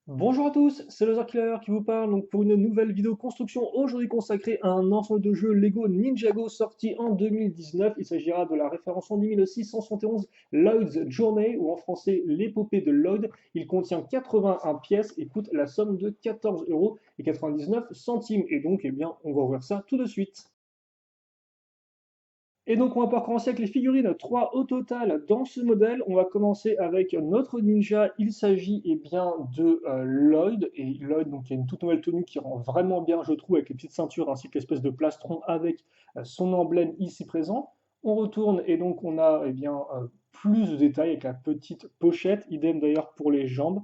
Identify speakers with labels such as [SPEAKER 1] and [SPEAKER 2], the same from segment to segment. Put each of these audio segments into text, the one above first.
[SPEAKER 1] Bonjour à tous, c'est Loser Killer qui vous parle donc pour une nouvelle vidéo construction aujourd'hui consacrée à un ensemble de jeux Lego Ninjago sorti en 2019. Il s'agira de la référence en 10671 Lloyd's Journey ou en français l'épopée de Lloyd. Il contient 81 pièces et coûte la somme de 14,99 € et donc eh bien on va voir ça tout de suite. Et donc, on va pouvoir commencer avec les figurines, 3 au total dans ce modèle. On va commencer avec notre ninja. Il s'agit eh bien, de Lloyd. Et Lloyd, donc, il y a une toute nouvelle tenue qui rend vraiment bien, je trouve, avec les petites ceintures ainsi que l'espèce de plastron avec son emblème ici présent. On retourne et donc on a eh bien, plus de détails avec la petite pochette. Idem d'ailleurs pour les jambes.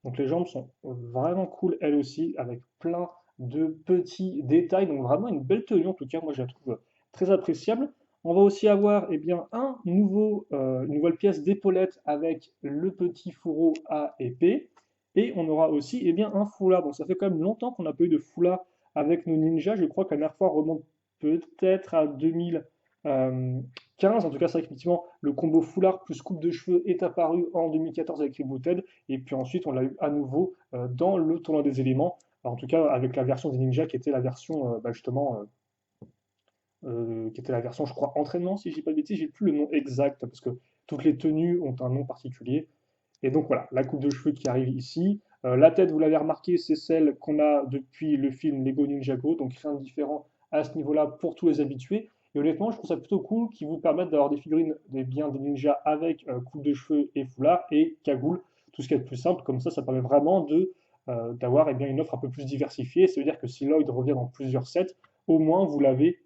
[SPEAKER 1] Donc les jambes sont vraiment cool elles aussi, avec plein de petits détails. Donc vraiment une belle tenue en tout cas, moi je la trouve très appréciable. On va aussi avoir eh bien, une nouvelle pièce d'épaulette avec le petit fourreau à épée. Et on aura aussi eh bien, un foulard. Donc ça fait quand même longtemps qu'on n'a pas eu de foulard avec nos ninjas. Je crois que la dernière fois remonte peut-être à 2015. En tout cas, c'est vrai qu'effectivement, le combo foulard plus coupe de cheveux est apparu en 2014 avec Rebooted. Et puis ensuite, on l'a eu à nouveau dans le tournoi des éléments. Alors, en tout cas, avec la version des ninjas qui était la version justement qui était la version, je crois, entraînement, si je dis pas de bêtises, j'ai plus le nom exact, parce que toutes les tenues ont un nom particulier. Et donc voilà, la coupe de cheveux qui arrive ici. La tête, vous l'avez remarqué, c'est celle qu'on a depuis le film Lego Ninjago, donc rien de différent à ce niveau-là pour tous les habitués. Et honnêtement, je trouve ça plutôt cool qu'ils vous permettent d'avoir des figurines des ninjas avec coupe de cheveux et foulard et cagoule, tout ce qui est le plus simple. Comme ça permet vraiment d'avoir bien, une offre un peu plus diversifiée. Ça veut dire que si Lloyd revient dans plusieurs sets, au moins vous l'avez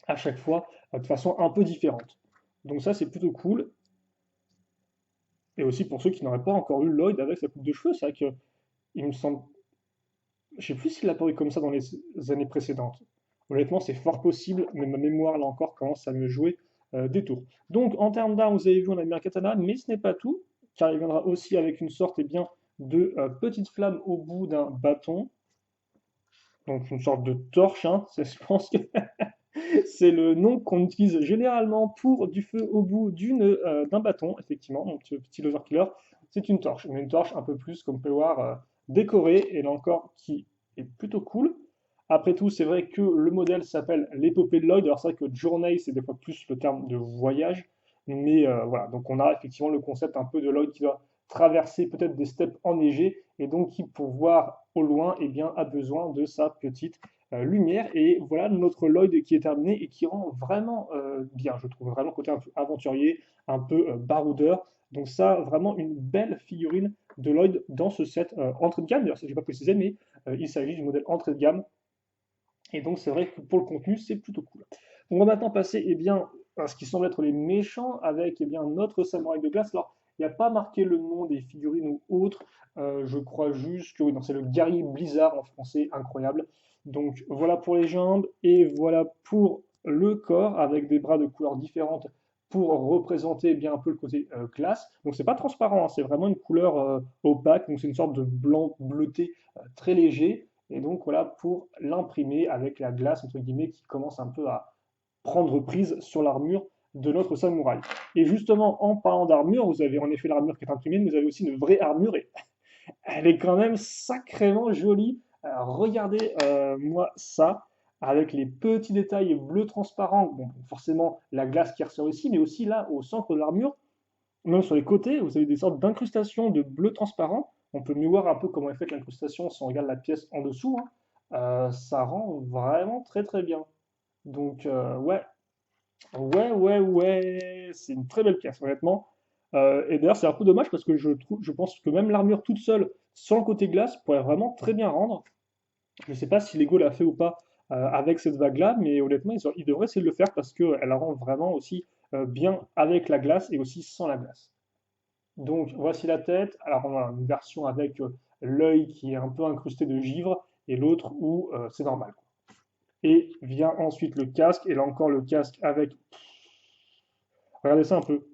[SPEAKER 1] à chaque fois de façon un peu différente. Donc ça, c'est plutôt cool. Et aussi pour ceux qui n'auraient pas encore eu Lloyd avec sa coupe de cheveux, c'est vrai que il me semble, je sais plus s'il a apparu comme ça dans les années précédentes. Honnêtement, c'est fort possible, mais ma mémoire là encore commence à me jouer des tours. Donc en termes d'armes, vous avez vu, on a mis un katana, mais ce n'est pas tout, car il viendra aussi avec une sorte de petite flamme au bout d'un bâton, donc une sorte de torche. Hein, je pense que c'est le nom qu'on utilise généralement pour du feu au bout d'un bâton, effectivement, mon petit laser killer. C'est une torche, mais une torche un peu plus, comme on peut le voir, décorée, et là encore, qui est plutôt cool. Après tout, c'est vrai que le modèle s'appelle l'épopée de Lloyd. Alors c'est vrai que journey, c'est des fois plus le terme de voyage, mais voilà, donc on a effectivement le concept un peu de Lloyd qui doit traverser peut-être des steppes enneigées, et donc qui, pour voir au loin, eh bien, a besoin de sa petite lumière. Et voilà notre Lloyd qui est terminé et qui rend vraiment bien. Je trouve vraiment le côté un peu aventurier, un peu baroudeur. Donc ça, vraiment une belle figurine de Lloyd dans ce set entrée de gamme. D'ailleurs, ça je n'ai pas précisé, mais il s'agit du modèle entrée de gamme. Et donc c'est vrai que pour le contenu, c'est plutôt cool. On va maintenant passer bien, à ce qui semble être les méchants avec bien, notre samouraï de glace. Alors, il n'y a pas marqué le nom des figurines ou autres. Je crois juste que oui, c'est le guerrier Blizzard en français, incroyable. Donc voilà pour les jambes et voilà pour le corps avec des bras de couleurs différentes pour représenter bien un peu le côté classe. Donc c'est pas transparent, hein, c'est vraiment une couleur opaque, donc c'est une sorte de blanc bleuté très léger. Et donc voilà pour l'imprimer avec la glace entre guillemets qui commence un peu à prendre prise sur l'armure de notre samouraï. Et justement, en parlant d'armure, vous avez en effet l'armure qui est imprimée, mais vous avez aussi une vraie armure et elle est quand même sacrément jolie. Alors, regardez moi ça, avec les petits détails bleus transparents. Bon, forcément, la glace qui ressort ici, mais aussi là, au centre de l'armure, même sur les côtés, vous avez des sortes d'incrustations de bleu transparent. On peut mieux voir un peu comment est faite l'incrustation si on regarde la pièce en dessous. Hein. Ça rend vraiment très très bien. Donc, ouais, ouais, c'est une très belle pièce, honnêtement. Et d'ailleurs, c'est un peu dommage parce que je pense que même l'armure toute seule, sans le côté glace, pourrait vraiment très bien rendre. Je ne sais pas si Lego l'a fait ou pas avec cette vague-là, mais honnêtement, ils devraient essayer de le faire parce qu'elle la rend vraiment aussi bien avec la glace et aussi sans la glace. Donc, voici la tête. Alors, on a une version avec l'œil qui est un peu incrusté de givre et l'autre où c'est normal. Et vient ensuite le casque, et là encore le casque avec. Regardez ça un peu.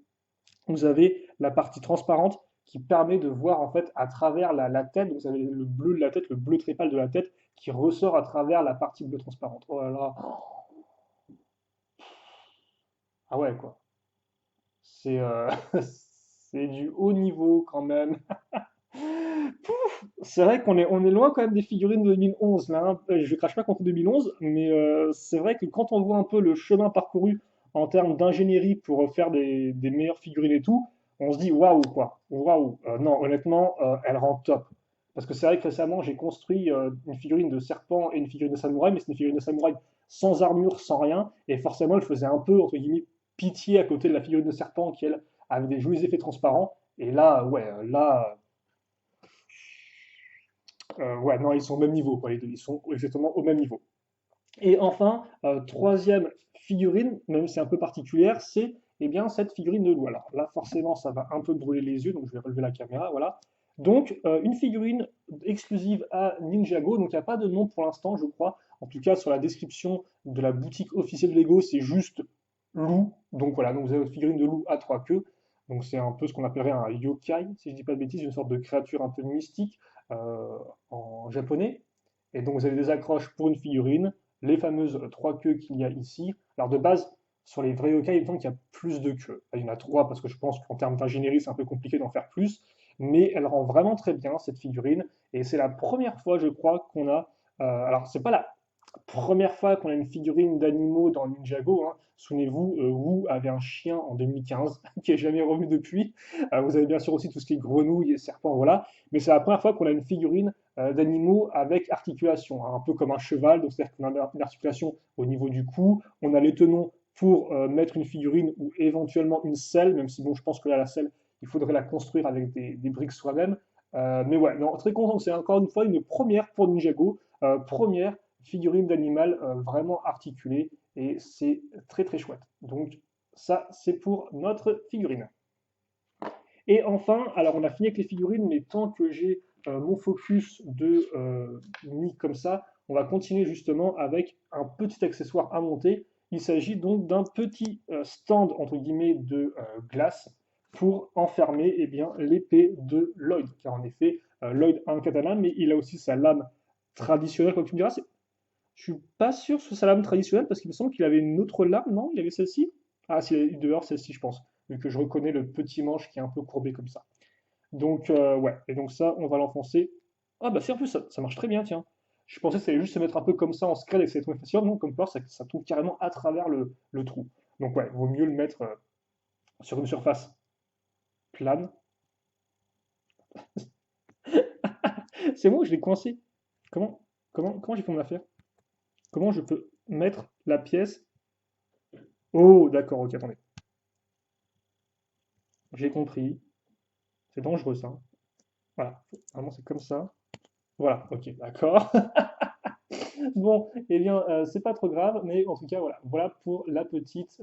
[SPEAKER 1] Vous avez la partie transparente qui permet de voir en fait à travers la tête. Vous avez le bleu de la tête, le bleu très pâle de la tête qui ressort à travers la partie bleue transparente. Oh là là. Ah ouais, quoi. C'est c'est du haut niveau quand même. C'est vrai on est loin quand même des figurines de 2011 là, hein. Je ne crache pas contre 2011, mais c'est vrai que quand on voit un peu le chemin parcouru en termes d'ingénierie pour faire des meilleures figurines et tout, on se dit waouh quoi, waouh. Non, honnêtement, elle rend top. Parce que c'est vrai que récemment j'ai construit une figurine de serpent et une figurine de samouraï, mais c'est une figurine de samouraï sans armure, sans rien, et forcément elle faisait un peu entre guillemets pitié à côté de la figurine de serpent qui elle avait des jolis effets transparents. Et là, ouais, là. Ouais, non, ils sont au même niveau, quoi, les deux. Ils sont exactement au même niveau. Et enfin, troisième figurine, même si c'est un peu particuliire, c'est eh bien cette figurine de loup. Alors là, forcément, ça va un peu brûler les yeux, donc je vais relever la caméra, voilà. Donc, une figurine exclusive à Ninjago, donc il n'y a pas de nom pour l'instant, je crois. En tout cas, sur la description de la boutique officielle de Lego, c'est juste loup. Donc voilà, donc vous avez votre figurine de loup à trois queues. Donc c'est un peu ce qu'on appellerait un yokai, si je dis pas de bêtises, une sorte de créature un peu mystique euh, en japonais. Et donc vous avez des accroches pour une figurine, les fameuses trois queues qu'il y a ici. Alors de base, sur les vrais yokai, il me semble qu'il y a plus de queues. Il y en a trois parce que je pense qu'en termes d'ingénierie, c'est un peu compliqué d'en faire plus. Mais elle rend vraiment très bien cette figurine. Et c'est la première fois, je crois, qu'on a. Alors, c'est pas la première fois qu'on a une figurine d'animaux dans Ninjago, hein. Souvenez-vous, Wu avait un chien en 2015 qui est jamais revenu depuis. Vous avez bien sûr aussi tout ce qui est grenouilles et serpents, voilà. Mais c'est la première fois qu'on a une figurine d'animaux avec articulation, hein, un peu comme un cheval. Donc c'est-à-dire qu'on a une articulation au niveau du cou. On a les tenons pour mettre une figurine ou éventuellement une selle, même si bon, je pense que là la selle, il faudrait la construire avec des briques soi-même. Mais ouais, non, très content. C'est encore une fois une première pour Ninjago, première figurine d'animal vraiment articulée et c'est très très chouette. Donc ça, c'est pour notre figurine. Et enfin, alors on a fini avec les figurines, mais tant que j'ai mon focus de mis comme ça, on va continuer justement avec un petit accessoire à monter. Il s'agit donc d'un petit stand entre guillemets de glace pour enfermer eh bien, l'épée de Lloyd. Car en effet, Lloyd a un katana, mais il a aussi sa lame traditionnelle, comme tu me diras. Je suis pas sûr sur sa lame traditionnelle parce qu'il me semble qu'il avait une autre lame, non? Il avait celle-ci? Ah, si, il devait avoir celle-ci, je pense, vu que je reconnais le petit manche qui est un peu courbé comme ça. Donc, ouais, et donc ça, on va l'enfoncer. Ah, bah, c'est en plus, ça marche très bien, tiens. Je pensais que ça allait juste se mettre un peu comme ça en scred et que ça allait être facile. Non, comme peur, ça tombe carrément à travers le trou. Donc, ouais, vaut mieux le mettre sur une surface plane. C'est moi, je l'ai coincé. Comment, comment j'ai fait mon affaire? Comment je peux mettre la pièce? Oh, d'accord, ok, attendez. J'ai compris. C'est dangereux ça. Voilà. Vraiment, c'est comme ça. Voilà, ok, d'accord. Bon, eh bien, c'est pas trop grave, mais en tout cas, voilà. Voilà pour la petite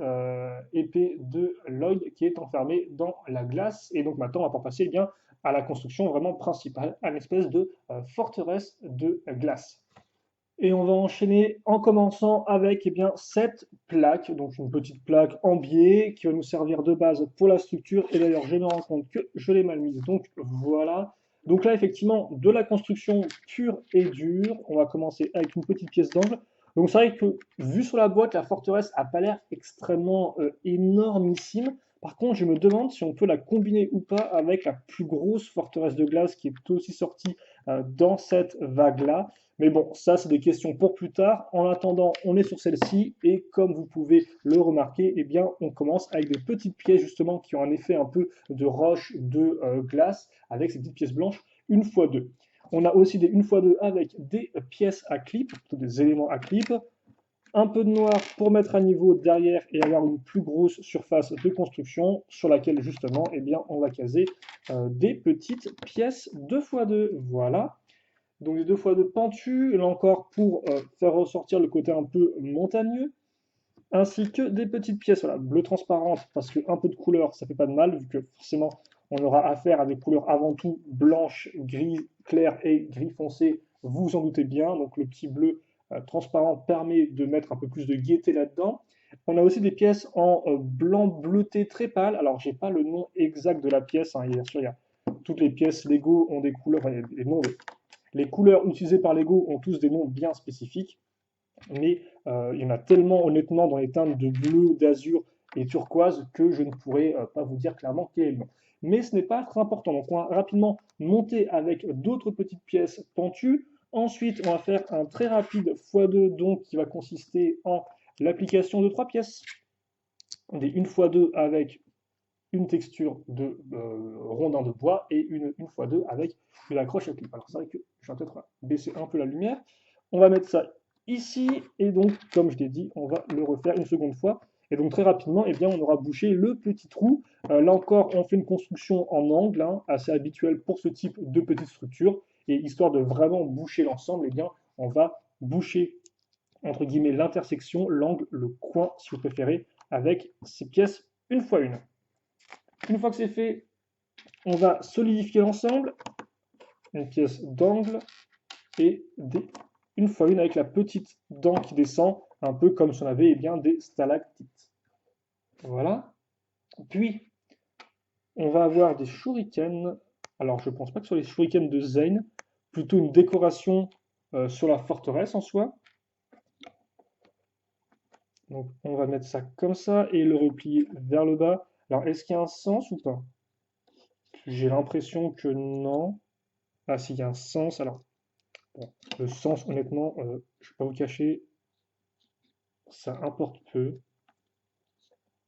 [SPEAKER 1] épée de Lloyd qui est enfermée dans la glace. Et donc maintenant, on va pouvoir passer eh bien, à la construction vraiment principale, à une espèce de forteresse de glace. Et on va enchaîner en commençant avec eh bien, cette plaque, donc une petite plaque en biais qui va nous servir de base pour la structure. Et d'ailleurs, je me rends compte que je l'ai mal mise. Donc voilà. Donc là, effectivement, de la construction pure et dure. On va commencer avec une petite pièce d'angle. Donc c'est vrai que vu sur la boîte, la forteresse n'a pas l'air extrêmement énormissime. Par contre, je me demande si on peut la combiner ou pas avec la plus grosse forteresse de glace qui est aussi sortie dans cette vague-là. Mais bon, ça, c'est des questions pour plus tard. En attendant, on est sur celle-ci. Et comme vous pouvez le remarquer, eh bien, on commence avec des petites pièces, justement, qui ont un effet un peu de roche, de glace, avec ces petites pièces blanches, une fois deux. On a aussi des une fois deux avec des pièces à clip, des éléments à clip. Un peu de noir pour mettre à niveau derrière et avoir une plus grosse surface de construction sur laquelle, justement, eh bien, on va caser des petites pièces 2x2. Voilà. Donc les deux fois de pentu, là encore pour faire ressortir le côté un peu montagneux, ainsi que des petites pièces voilà, bleu transparentes, parce qu'un peu de couleur, ça fait pas de mal, vu que forcément on aura affaire à des couleurs avant tout blanches, gris clair et gris foncé, vous vous en doutez bien, donc le petit bleu transparent permet de mettre un peu plus de gaieté là-dedans. On a aussi des pièces en blanc bleuté très pâle, alors j'ai pas le nom exact de la pièce, hein, bien sûr il y a toutes les pièces Lego ont des couleurs, enfin, les noms les couleurs utilisées par Lego ont tous des noms bien spécifiques, mais il y en a tellement honnêtement dans les teintes de bleu, d'azur et turquoise que je ne pourrais pas vous dire clairement quel est le nom. mais ce n'est pas très important. Donc on va rapidement monter avec d'autres petites pièces pentues. Ensuite, on va faire un très rapide x2, donc qui va consister en l'application de 3 pièces. Des 1x2 avec une texture de rondin de bois et une 1x2 avec de l'accroche à clip. Alors c'est vrai que je vais peut-être baisser un peu la lumière. On va mettre ça ici et donc, comme je l'ai dit, on va le refaire une seconde fois. Et donc très rapidement, eh bien, on aura bouché le petit trou. Là encore, on fait une construction en angle, hein, assez habituelle pour ce type de petite structure. Et histoire de vraiment boucher l'ensemble, eh bien, on va boucher entre guillemets l'intersection, l'angle, le coin, si vous préférez, avec ces pièces une fois une. Une fois que c'est fait, on va solidifier l'ensemble, une pièce d'angle et une fois une avec la petite dent qui descend, un peu comme si on avait bien des stalactites. Voilà. Puis, on va avoir des shurikens. Alors, je ne pense pas que ce soit les shurikens de Zane, plutôt une décoration sur la forteresse en soi. Donc, on va mettre ça comme ça et le replier vers le bas. Alors, est-ce qu'il y a un sens ou pas? J'ai l'impression que non. Ah, s'il y a un sens, alors, bon, le sens, honnêtement, je ne vais pas vous cacher, ça importe peu.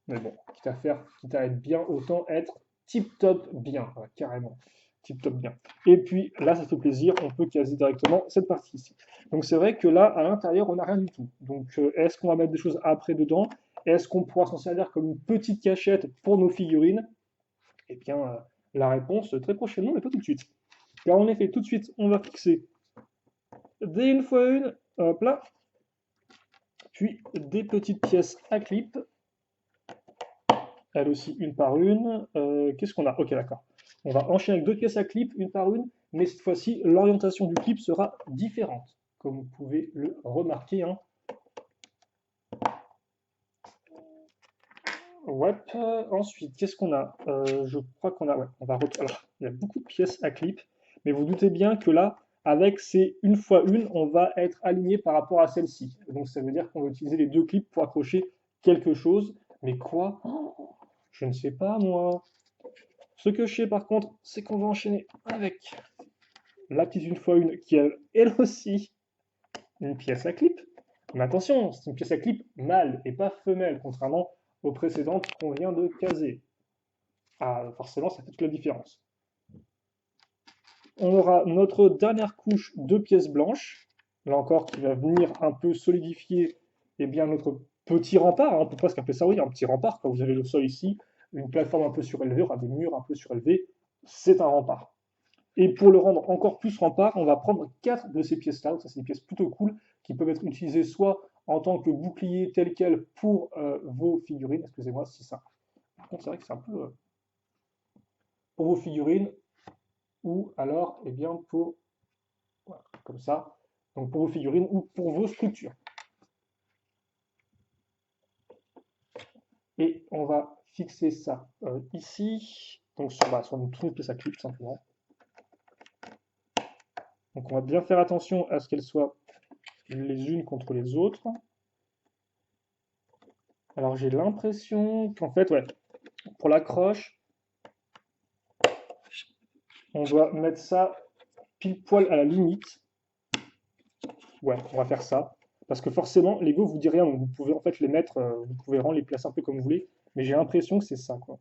[SPEAKER 1] Mais bon, quitte à être bien, autant être tip-top bien, voilà, carrément. Tip-top bien. Et puis là, ça fait plaisir, on peut caser directement cette partie ici. Donc c'est vrai que là, à l'intérieur, on n'a rien du tout. Donc est-ce qu'on va mettre des choses après dedans? Est-ce qu'on pourra s'en servir comme une petite cachette pour nos figurines? Eh bien, la réponse très prochainement, mais pas tout de suite. Car en effet, tout de suite, on va fixer des une fois une, hop là, puis des petites pièces à clip, elles aussi une par une. Qu'est-ce qu'on a? Ok, d'accord. On va enchaîner avec deux pièces à clip, une par une, mais cette fois-ci, l'orientation du clip sera différente, comme vous pouvez le remarquer, hein. Ouais. Ensuite, qu'est-ce qu'on a? Je crois qu'on a. Ouais, on va alors, il y a beaucoup de pièces à clip, mais vous doutez bien que là, avec ces une fois une, on va être aligné par rapport à celle-ci. Donc ça veut dire qu'on va utiliser les deux clips pour accrocher quelque chose. Mais quoi? Oh, je ne sais pas moi. Ce que je sais par contre, c'est qu'on va enchaîner avec la petite une fois une qui est elle aussi une pièce à clip. Mais attention, c'est une pièce à clip mâle et pas femelle, contrairement aux précédentes qu'on vient de caser. Ah, forcément, ça fait toute la différence. On aura notre dernière couche de pièces blanches, là encore, qui va venir un peu solidifier bien, notre petit rempart, hein, on peut presque appeler ça, oui, un petit rempart, quand vous avez le sol ici, une plateforme un peu surélevée, des murs un peu surélevés, c'est un rempart. Et pour le rendre encore plus rempart, on va prendre 4 de ces pièces-là, ça c'est des pièces plutôt cool, qui peuvent être utilisées soit en tant que bouclier tel quel pour vos figurines, excusez-moi si ça. Par contre, c'est vrai que c'est un peu pour vos figurines, ou alors, eh bien, pour, voilà, comme ça, donc pour vos figurines ou pour vos structures. Et on va fixer ça ici, donc sur une pièce à clip, tout simplement. Donc on va bien faire attention à ce qu'elles soient les unes contre les autres. Alors j'ai l'impression qu'en fait, ouais, pour l'accroche, on doit mettre ça pile poil à la limite. Ouais, on va faire ça. Parce que forcément, les Lego vous dit rien, donc vous pouvez en fait les mettre, vous pouvez vraiment les placer un peu comme vous voulez. Mais j'ai l'impression que c'est ça, quoi.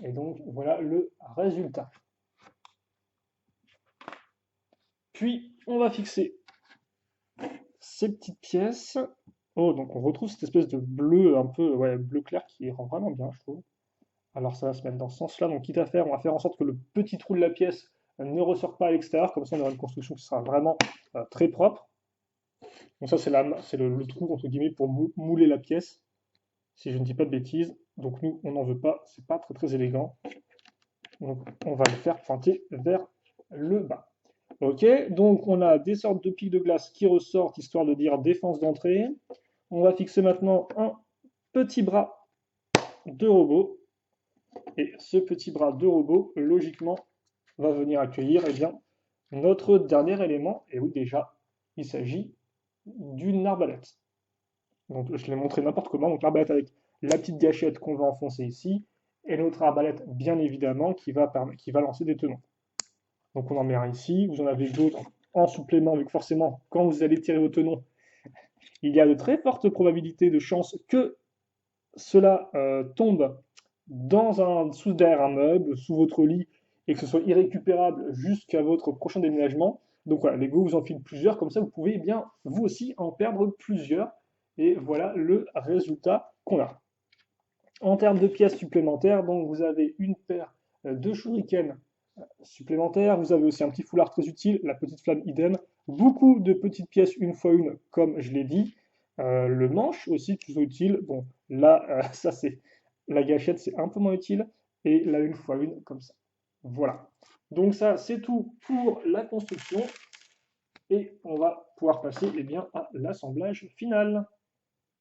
[SPEAKER 1] Et donc voilà le résultat. Puis on va fixer ces petites pièces. Oh, donc on retrouve cette espèce de bleu un peu, ouais, bleu clair qui rend vraiment bien, je trouve. Alors ça va se mettre dans ce sens-là. Donc quitte à faire, on va faire en sorte que le petit trou de la pièce ne ressorte pas à l'extérieur. Comme ça, on aura une construction qui sera vraiment très propre. Donc ça, c'est le trou, entre guillemets, pour mouler la pièce, si je ne dis pas de bêtises. Donc nous, on n'en veut pas. C'est pas très très élégant. Donc on va le faire pointer vers le bas. Ok, donc on a des sortes de pics de glace qui ressortent, histoire de dire défense d'entrée. On va fixer maintenant un petit bras de robot. Et ce petit bras de robot, logiquement, va venir accueillir bien, notre dernier élément. Et oui, déjà, il s'agit d'une arbalète. Donc je l'ai montré n'importe comment. Donc l'arbalète avec la petite gâchette qu'on va enfoncer ici, et notre arbalète, bien évidemment, qui va lancer des tenons. Donc on en met un ici, vous en avez d'autres en supplément, vu que forcément, quand vous allez tirer vos tenons, il y a de très fortes probabilités de chance que cela tombe derrière un meuble, sous votre lit, et que ce soit irrécupérable jusqu'à votre prochain déménagement. Donc voilà, les go vous en filent plusieurs, comme ça vous pouvez bien vous aussi en perdre plusieurs. Et voilà le résultat qu'on a. En termes de pièces supplémentaires, donc vous avez une paire de shurikens supplémentaires, vous avez aussi un petit foulard très utile, la petite flamme idem, beaucoup de petites pièces une fois une, comme je l'ai dit, le manche aussi plutôt utile, bon là ça c'est la gâchette c'est un peu moins utile, et la une fois une comme ça. Voilà. Donc ça c'est tout pour la construction, et on va pouvoir passer eh bien, à l'assemblage final.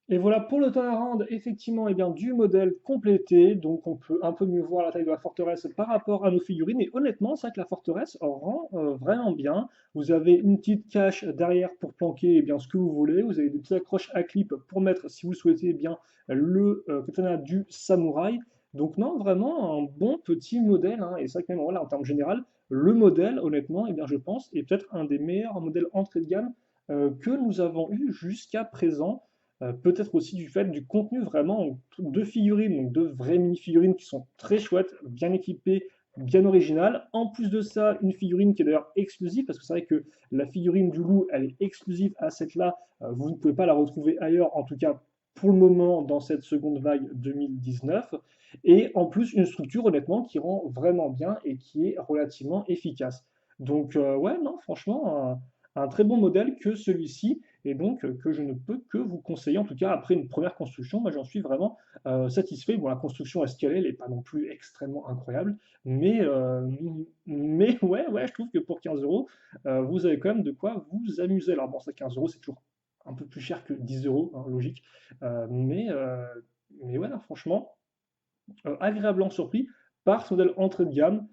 [SPEAKER 1] Et voilà pour le turnaround, effectivement, eh bien, du modèle complété. Donc, on peut un peu mieux voir la taille de la forteresse par rapport à nos figurines. Et honnêtement, c'est vrai que la forteresse rend vraiment bien. Vous avez une petite cache derrière pour planquer eh bien, ce que vous voulez. Vous avez des petites accroches à clip pour mettre, si vous souhaitez, eh bien, le katana du samouraï. Donc, non, vraiment un bon petit modèle, hein. Et c'est vrai que même voilà, en termes général, le modèle, honnêtement, eh bien, je pense, est peut-être un des meilleurs modèles entrée de gamme que nous avons eu jusqu'à présent. Peut-être aussi du fait du contenu vraiment de figurines, donc de vraies mini-figurines qui sont très chouettes, bien équipées, bien originales. En plus de ça, une figurine qui est d'ailleurs exclusive, parce que c'est vrai que la figurine du loup, elle est exclusive à cette là. Vous ne pouvez pas la retrouver ailleurs, en tout cas pour le moment dans cette seconde vague 2019. Et en plus, une structure honnêtement qui rend vraiment bien et qui est relativement efficace. Donc ouais, non, franchement, un très bon modèle que celui-ci et donc que je ne peux que vous conseiller, en tout cas après une première construction, moi j'en suis vraiment satisfait. Bon, la construction est ce qu'elle est, elle n'est pas non plus extrêmement incroyable, mais, euh, mais ouais, ouais, je trouve que pour 15 euros, vous avez quand même de quoi vous amuser. Alors bon, ça 15 euros, c'est toujours un peu plus cher que 10 euros, hein, logique, Euh, mais, euh, mais ouais, non, franchement, agréablement surpris par ce modèle entrée de gamme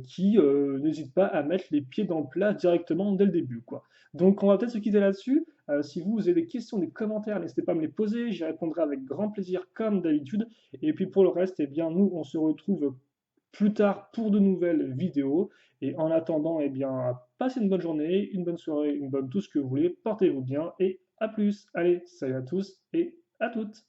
[SPEAKER 1] qui n'hésite pas à mettre les pieds dans le plat directement dès le début, quoi. Donc on va peut-être se quitter là-dessus. Si vous avez des questions, des commentaires, n'hésitez pas à me les poser, j'y répondrai avec grand plaisir comme d'habitude. Et puis pour le reste, eh bien nous on se retrouve plus tard pour de nouvelles vidéos. Et en attendant, eh bien passez une bonne journée, une bonne soirée, une bonne tout ce que vous voulez, portez-vous bien et à plus. Allez, salut à tous et à toutes.